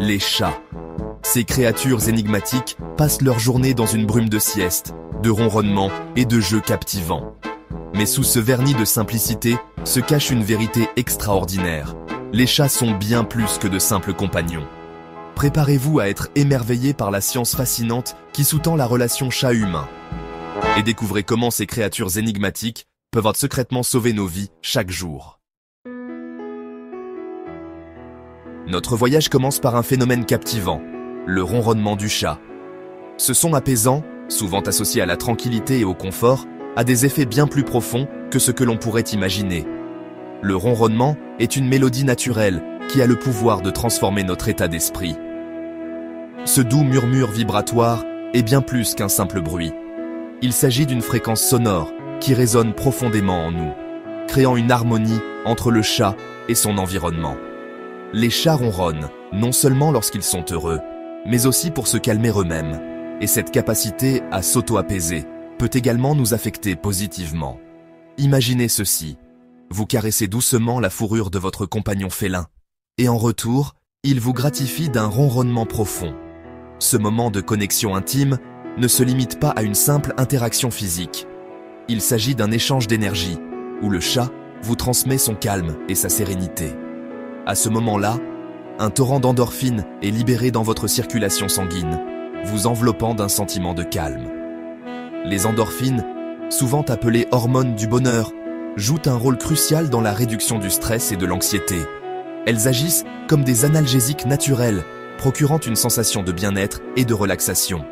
les chats. Ces créatures énigmatiques passent leur journée dans une brume de sieste, de ronronnements et de jeux captivants. Mais sous ce vernis de simplicité se cache une vérité extraordinaire. Les chats sont bien plus que de simples compagnons. Préparez-vous à être émerveillés par la science fascinante qui sous-tend la relation chat-humain. Et découvrez comment ces créatures énigmatiques peuvent secrètement sauver nos vies chaque jour. Notre voyage commence par un phénomène captivant, le ronronnement du chat. Ce son apaisant, souvent associé à la tranquillité et au confort, a des effets bien plus profonds que ce que l'on pourrait imaginer. Le ronronnement est une mélodie naturelle qui a le pouvoir de transformer notre état d'esprit. Ce doux murmure vibratoire est bien plus qu'un simple bruit. Il s'agit d'une fréquence sonore qui résonne profondément en nous, créant une harmonie entre le chat et son environnement. Les chats ronronnent, non seulement lorsqu'ils sont heureux, mais aussi pour se calmer eux-mêmes. Et cette capacité à s'auto-apaiser peut également nous affecter positivement. Imaginez ceci. Vous caressez doucement la fourrure de votre compagnon félin, et en retour, il vous gratifie d'un ronronnement profond. Ce moment de connexion intime ne se limite pas à une simple interaction physique. Il s'agit d'un échange d'énergie, où le chat vous transmet son calme et sa sérénité. À ce moment-là, un torrent d'endorphines est libéré dans votre circulation sanguine, vous enveloppant d'un sentiment de calme. Les endorphines, souvent appelées hormones du bonheur, jouent un rôle crucial dans la réduction du stress et de l'anxiété. Elles agissent comme des analgésiques naturels, procurant une sensation de bien-être et de relaxation.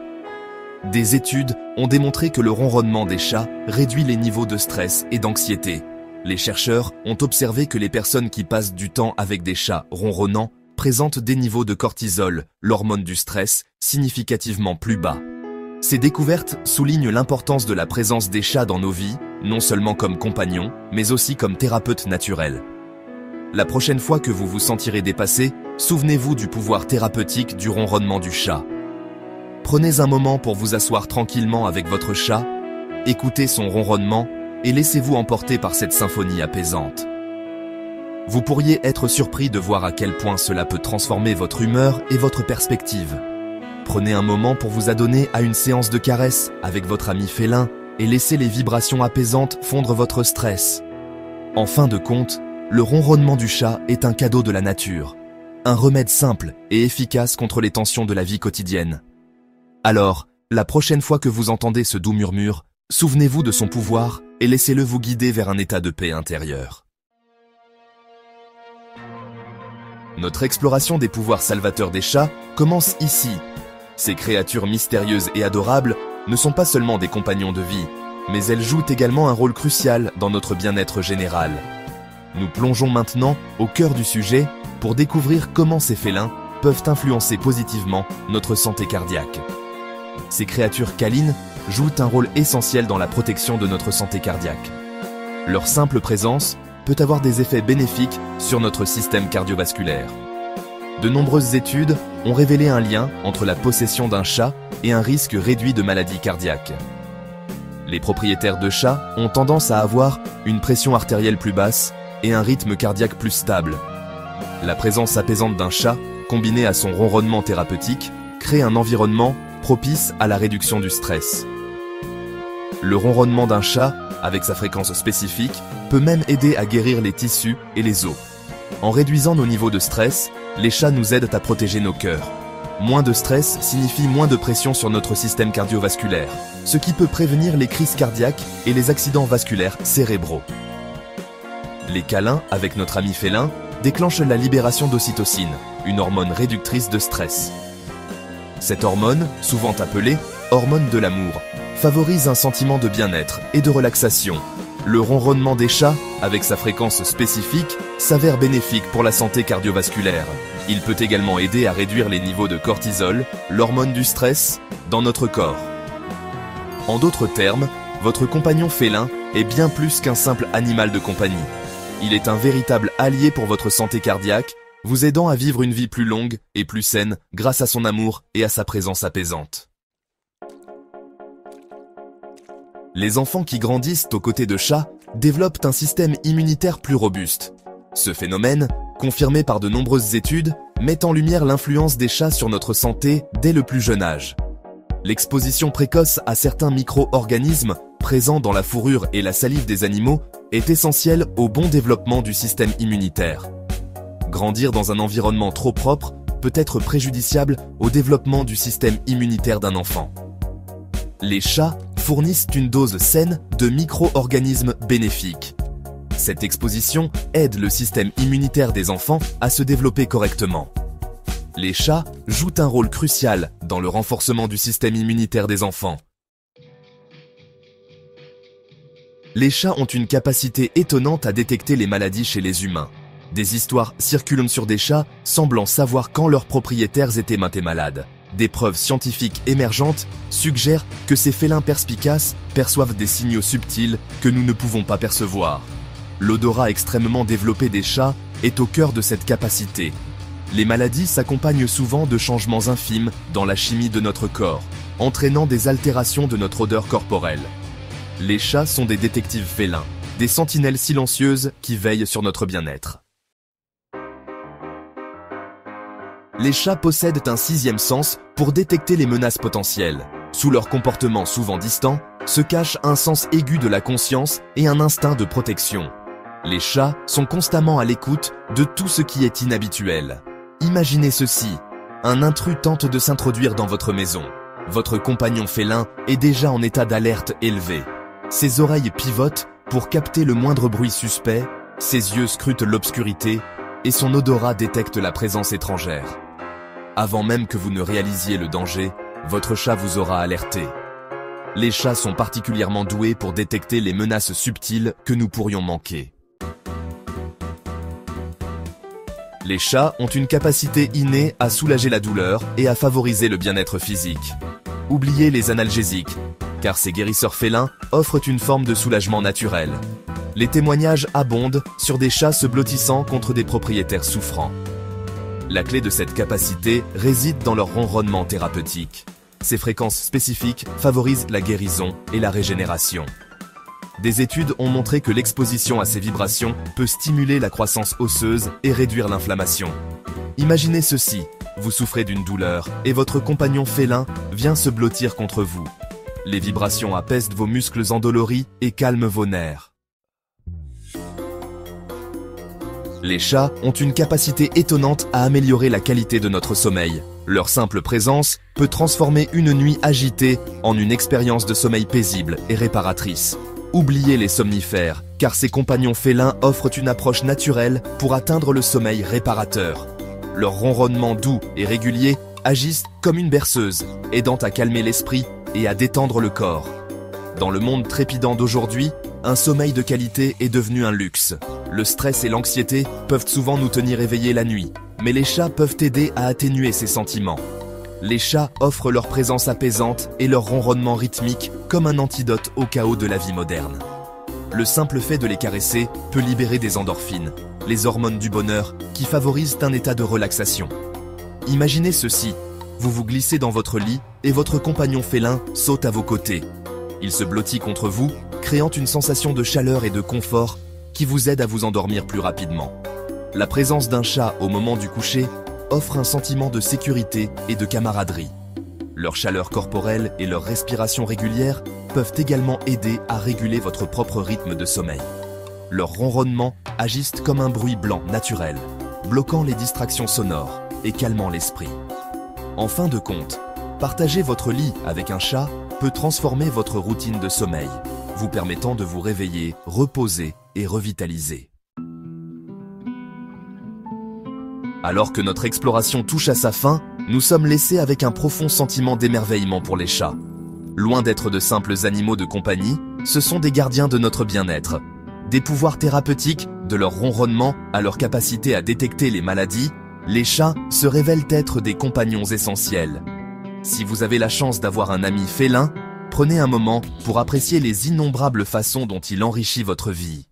Des études ont démontré que le ronronnement des chats réduit les niveaux de stress et d'anxiété. Les chercheurs ont observé que les personnes qui passent du temps avec des chats ronronnants présentent des niveaux de cortisol, l'hormone du stress, significativement plus bas. Ces découvertes soulignent l'importance de la présence des chats dans nos vies, non seulement comme compagnons, mais aussi comme thérapeutes naturels. La prochaine fois que vous vous sentirez dépassé, souvenez-vous du pouvoir thérapeutique du ronronnement du chat. Prenez un moment pour vous asseoir tranquillement avec votre chat, écoutez son ronronnement et laissez-vous emporter par cette symphonie apaisante. Vous pourriez être surpris de voir à quel point cela peut transformer votre humeur et votre perspective. Prenez un moment pour vous adonner à une séance de caresses avec votre ami félin et laissez les vibrations apaisantes fondre votre stress. En fin de compte, le ronronnement du chat est un cadeau de la nature, un remède simple et efficace contre les tensions de la vie quotidienne. Alors, la prochaine fois que vous entendez ce doux murmure, souvenez-vous de son pouvoir et laissez-le vous guider vers un état de paix intérieure. Notre exploration des pouvoirs salvateurs des chats commence ici. Ces créatures mystérieuses et adorables ne sont pas seulement des compagnons de vie, mais elles jouent également un rôle crucial dans notre bien-être général. Nous plongeons maintenant au cœur du sujet pour découvrir comment ces félins peuvent influencer positivement notre santé cardiaque. Ces créatures câlines jouent un rôle essentiel dans la protection de notre santé cardiaque. Leur simple présence peut avoir des effets bénéfiques sur notre système cardiovasculaire. De nombreuses études ont révélé un lien entre la possession d'un chat et un risque réduit de maladies cardiaques. Les propriétaires de chats ont tendance à avoir une pression artérielle plus basse et un rythme cardiaque plus stable. La présence apaisante d'un chat, combinée à son ronronnement thérapeutique, crée un environnement propice à la réduction du stress. Le ronronnement d'un chat, avec sa fréquence spécifique, peut même aider à guérir les tissus et les os. En réduisant nos niveaux de stress, les chats nous aident à protéger nos cœurs. Moins de stress signifie moins de pression sur notre système cardiovasculaire, ce qui peut prévenir les crises cardiaques et les accidents vasculaires cérébraux. Les câlins avec notre ami félin déclenchent la libération d'ocytocine, une hormone réductrice de stress. Cette hormone, souvent appelée hormone de l'amour, favorise un sentiment de bien-être et de relaxation. Le ronronnement des chats, avec sa fréquence spécifique, s'avère bénéfique pour la santé cardiovasculaire. Il peut également aider à réduire les niveaux de cortisol, l'hormone du stress, dans notre corps. En d'autres termes, votre compagnon félin est bien plus qu'un simple animal de compagnie. Il est un véritable allié pour votre santé cardiaque, vous aidant à vivre une vie plus longue et plus saine grâce à son amour et à sa présence apaisante. Les enfants qui grandissent aux côtés de chats développent un système immunitaire plus robuste. Ce phénomène, confirmé par de nombreuses études, met en lumière l'influence des chats sur notre santé dès le plus jeune âge. L'exposition précoce à certains micro-organismes présents dans la fourrure et la salive des animaux est essentielle au bon développement du système immunitaire. Grandir dans un environnement trop propre peut être préjudiciable au développement du système immunitaire d'un enfant. Les chats fournissent une dose saine de micro-organismes bénéfiques. Cette exposition aide le système immunitaire des enfants à se développer correctement. Les chats jouent un rôle crucial dans le renforcement du système immunitaire des enfants. Les chats ont une capacité étonnante à détecter les maladies chez les humains. Des histoires circulent sur des chats semblant savoir quand leurs propriétaires étaient malades. Des preuves scientifiques émergentes suggèrent que ces félins perspicaces perçoivent des signaux subtils que nous ne pouvons pas percevoir. L'odorat extrêmement développé des chats est au cœur de cette capacité. Les maladies s'accompagnent souvent de changements infimes dans la chimie de notre corps, entraînant des altérations de notre odeur corporelle. Les chats sont des détectives félins, des sentinelles silencieuses qui veillent sur notre bien-être. Les chats possèdent un sixième sens pour détecter les menaces potentielles. Sous leur comportement souvent distant, se cache un sens aigu de la conscience et un instinct de protection. Les chats sont constamment à l'écoute de tout ce qui est inhabituel. Imaginez ceci, un intrus tente de s'introduire dans votre maison. Votre compagnon félin est déjà en état d'alerte élevé. Ses oreilles pivotent pour capter le moindre bruit suspect, ses yeux scrutent l'obscurité et son odorat détecte la présence étrangère. Avant même que vous ne réalisiez le danger, votre chat vous aura alerté. Les chats sont particulièrement doués pour détecter les menaces subtiles que nous pourrions manquer. Les chats ont une capacité innée à soulager la douleur et à favoriser le bien-être physique. Oubliez les analgésiques, car ces guérisseurs félins offrent une forme de soulagement naturel. Les témoignages abondent sur des chats se blottissant contre des propriétaires souffrants. La clé de cette capacité réside dans leur ronronnement thérapeutique. Ces fréquences spécifiques favorisent la guérison et la régénération. Des études ont montré que l'exposition à ces vibrations peut stimuler la croissance osseuse et réduire l'inflammation. Imaginez ceci, vous souffrez d'une douleur et votre compagnon félin vient se blottir contre vous. Les vibrations apaisent vos muscles endoloris et calment vos nerfs. Les chats ont une capacité étonnante à améliorer la qualité de notre sommeil. Leur simple présence peut transformer une nuit agitée en une expérience de sommeil paisible et réparatrice. Oubliez les somnifères, car ces compagnons félins offrent une approche naturelle pour atteindre le sommeil réparateur. Leur ronronnement doux et régulier agissent comme une berceuse, aidant à calmer l'esprit et à détendre le corps. Dans le monde trépidant d'aujourd'hui, un sommeil de qualité est devenu un luxe. Le stress et l'anxiété peuvent souvent nous tenir éveillés la nuit, mais les chats peuvent aider à atténuer ces sentiments. Les chats offrent leur présence apaisante et leur ronronnement rythmique comme un antidote au chaos de la vie moderne. Le simple fait de les caresser peut libérer des endorphines, les hormones du bonheur qui favorisent un état de relaxation. Imaginez ceci, vous vous glissez dans votre lit et votre compagnon félin saute à vos côtés. Il se blottit contre vous, créant une sensation de chaleur et de confort qui vous aide à vous endormir plus rapidement. La présence d'un chat au moment du coucher offre un sentiment de sécurité et de camaraderie. Leur chaleur corporelle et leur respiration régulière peuvent également aider à réguler votre propre rythme de sommeil. Leurs ronronnements agissent comme un bruit blanc naturel, bloquant les distractions sonores et calmant l'esprit. En fin de compte, partager votre lit avec un chat peut transformer votre routine de sommeil, vous permettant de vous réveiller, reposer et revitaliser. Alors que notre exploration touche à sa fin, nous sommes laissés avec un profond sentiment d'émerveillement pour les chats. Loin d'être de simples animaux de compagnie, ce sont des gardiens de notre bien-être. Des pouvoirs thérapeutiques, de leur ronronnement à leur capacité à détecter les maladies, les chats se révèlent être des compagnons essentiels. Si vous avez la chance d'avoir un ami félin, prenez un moment pour apprécier les innombrables façons dont il enrichit votre vie.